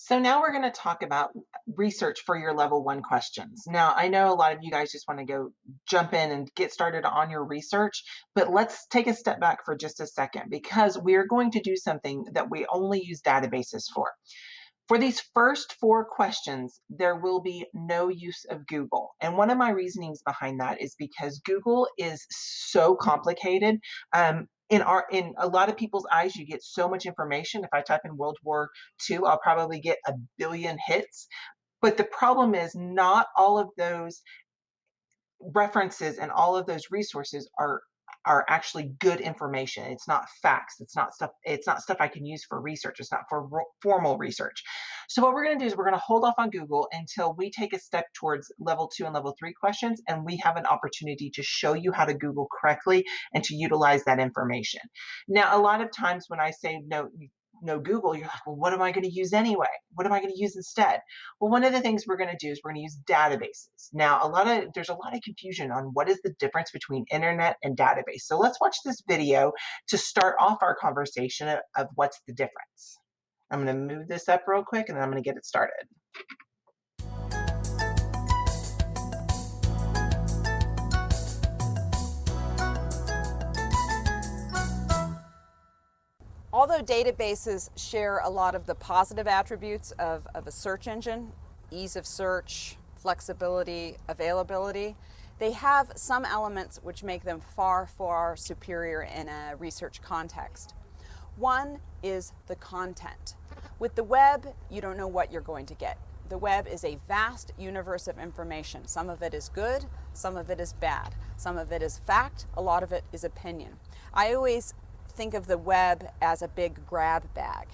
So now we're going to talk about research for your level one questions. Now, I know a lot of you guys just want to go jump in and get started on your research, but let's take a step back for just a second because we're going to do something that we only use databases for. For these first four questions, there will be no use of Google. And one of my reasonings behind that is because Google is so complicated. In a lot of people's eyes, you get so much information. If I type in World War II, I'll probably get a billion hits. But the problem is not all of those references and all of those resources are actually good information. It's not facts. It's not stuff I can use for research. It's not for formal research. So what we're going to do is we're going to hold off on Google until we take a step towards level 2 and level 3 questions, and we have an opportunity to show you how to Google correctly and to utilize that information. Now, a lot of times when I say no Google, you're like, well, what am I going to use anyway? What am I going to use instead? Well, one of the things we're going to do is we're going to use databases. Now, there's a lot of confusion on what is the difference between internet and database. So let's watch this video to start off our conversation of what's the difference. I'm going to move this up real quick and then I'm going to get it started. Although databases share a lot of the positive attributes of a search engine, ease of search, flexibility, availability, they have some elements which make them far, far superior in a research context. One is the content. With the web, you don't know what you're going to get. The web is a vast universe of information. Some of it is good, some of it is bad. Some of it is fact, a lot of it is opinion. I always think of the web as a big grab bag.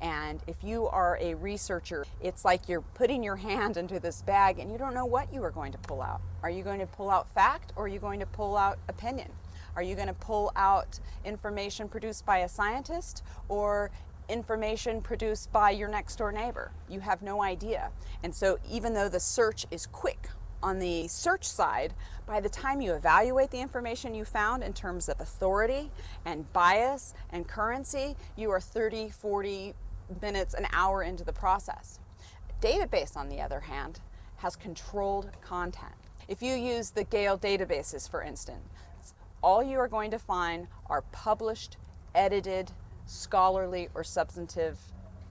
And if you are a researcher, it's like you're putting your hand into this bag and you don't know what you are going to pull out. Are you going to pull out fact or are you going to pull out opinion? Are you going to pull out information produced by a scientist or information produced by your next door neighbor? You have no idea. And so even though the search is quick, on the search side, by the time you evaluate the information you found in terms of authority and bias and currency, you are 30, 40 minutes, an hour into the process. A database, on the other hand, has controlled content. If you use the Gale databases, for instance, all you are going to find are published, edited, scholarly, or substantive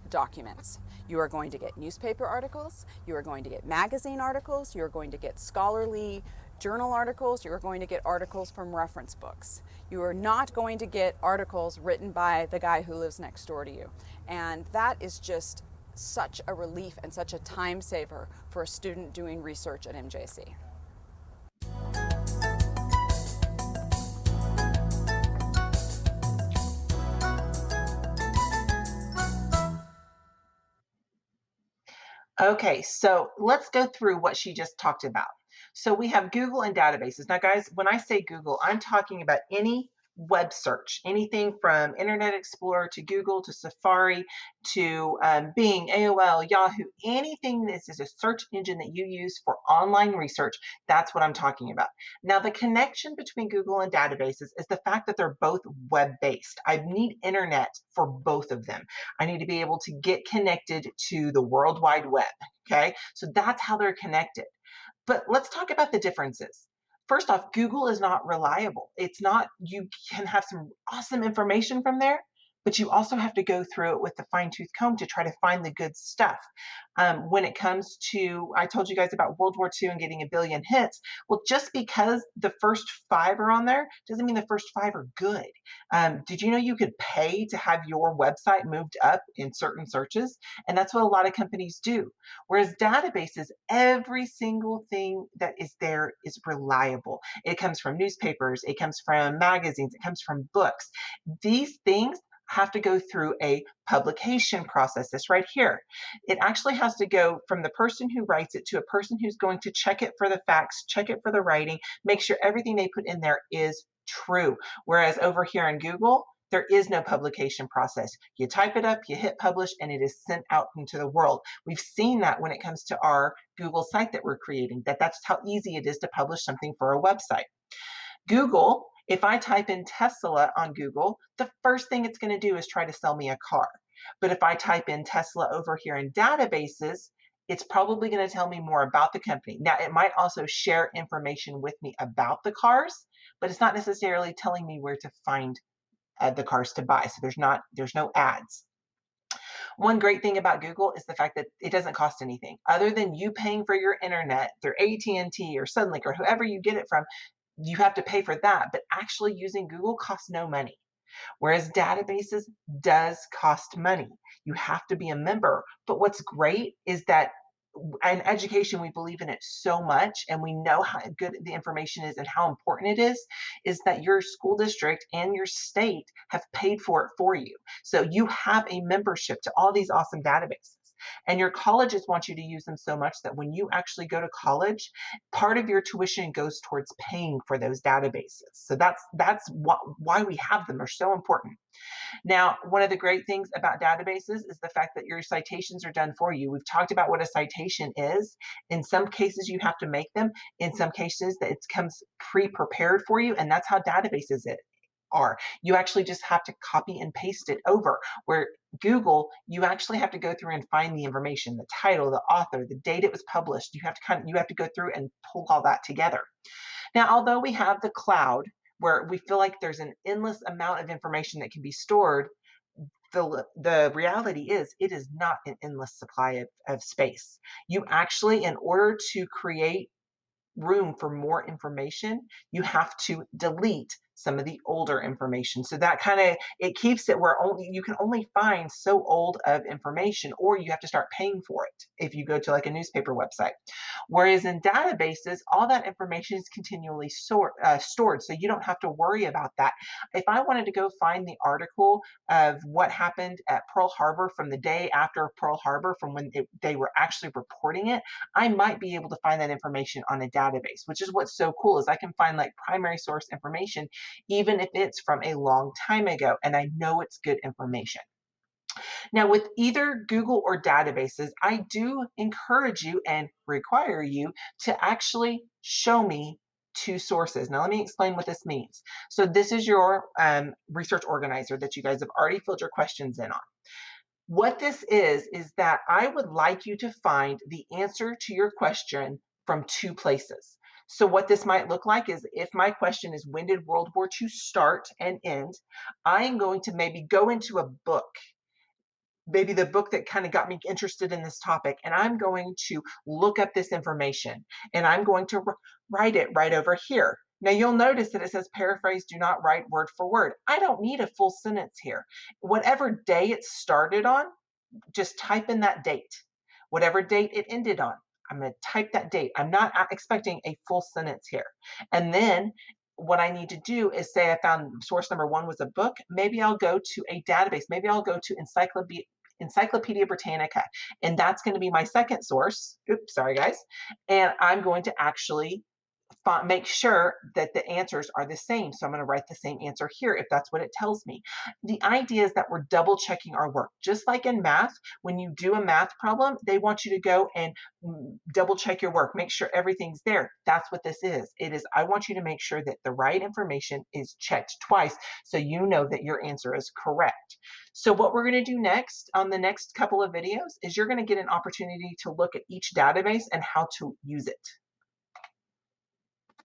documents. You are going to get newspaper articles, you are going to get magazine articles, you are going to get scholarly journal articles, you are going to get articles from reference books. You are not going to get articles written by the guy who lives next door to you. And that is just such a relief and such a time saver for a student doing research at MJC. Okay, so let's go through what she just talked about. So we have Google and databases. Now, guys, when I say Google, I'm talking about any web search, anything from Internet Explorer to Google to Safari to Bing, AOL, Yahoo, anything that is a search engine that you use for online research, that's what I'm talking about. Now, the connection between Google and databases is the fact that they're both web-based. I need internet for both of them. I need to be able to get connected to the World Wide Web, okay? So that's how they're connected. But let's talk about the differences. First off, Google is not reliable. It's not, you can have some awesome information from there, but you also have to go through it with a fine-tooth comb to try to find the good stuff. When it comes to, I told you guys about World War II and getting a billion hits. Well, just because the first 5 are on there doesn't mean the first 5 are good. Did you know you could pay to have your website moved up in certain searches? And that's what a lot of companies do. Whereas databases, every single thing that is there is reliable. It comes from newspapers, it comes from magazines, it comes from books. These things have to go through a publication process. This right here. It actually has to go from the person who writes it to a person who's going to check it for the facts, check it for the writing, make sure everything they put in there is true. Whereas over here in Google, there is no publication process. You type it up, you hit publish, and it is sent out into the world. We've seen that when it comes to our Google site that we're creating, that's how easy it is to publish something for a website. Google, if I type in Tesla on Google, the first thing it's going to do is try to sell me a car. But if I type in Tesla over here in databases, it's probably going to tell me more about the company. Now, it might also share information with me about the cars, but it's not necessarily telling me where to find the cars to buy. So there's no ads. One great thing about Google is the fact that it doesn't cost anything other than you paying for your internet through AT&T or Suddenlink or whoever you get it from. You have to pay for that, but actually using Google costs no money. Whereas databases does cost money. You have to be a member. But what's great is that in education, we believe in it so much, and we know how good the information is and how important it is that your school district and your state have paid for it for you. So you have a membership to all these awesome databases. And your colleges want you to use them so much that when you actually go to college, part of your tuition goes towards paying for those databases. So that's why we have them. They're so important. Now, one of the great things about databases is the fact that your citations are done for you. We've talked about what a citation is. In some cases, you have to make them. In some cases, it comes pre-prepared for you, and that's how databases are. You actually just have to copy and paste it over. Where Google, you actually have to go through and find the information, the title, the author, the date it was published. You have to go through and pull all that together. Now, although we have the cloud, where we feel like there's an endless amount of information that can be stored, the reality is it is not an endless supply of space. You actually, in order to create room for more information, you have to delete some of the older information. So that it keeps it where you can only find so old of information, or you have to start paying for it if you go to like a newspaper website. Whereas in databases, all that information is continually stored, so you don't have to worry about that. If I wanted to go find the article of what happened at Pearl Harbor from the day after Pearl Harbor, from when they were actually reporting it, I might be able to find that information on a database, which is what's so cool is I can find like primary source information, even if it's from a long time ago, and I know it's good information. Now, with either Google or databases, I do encourage you and require you to actually show me two sources. Now, let me explain what this means. So this is your research organizer that you guys have already filled your questions in on. What this is that I would like you to find the answer to your question from two places. So what this might look like is if my question is, when did World War II start and end? I'm going to maybe go into a book, maybe the book that kind of got me interested in this topic, and I'm going to look up this information, and I'm going to write it right over here. Now you'll notice that it says paraphrase, do not write word for word. I don't need a full sentence here. Whatever day it started on, just type in that date. Whatever date it ended on, I'm going to type that date. I'm not expecting a full sentence here. And then what I need to do is say I found source number one was a book. Maybe I'll go to a database. Maybe I'll go to Encyclopedia Britannica, and that's going to be my second source. Oops, sorry guys. And I'm going to actually make sure that the answers are the same. So I'm going to write the same answer here if that's what it tells me. The idea is that we're double checking our work. Just like in math, when you do a math problem, they want you to go and double check your work, make sure everything's there. That's what this is. I want you to make sure that the right information is checked twice so you know that your answer is correct. So what we're going to do next on the next couple of videos is you're going to get an opportunity to look at each database and how to use it.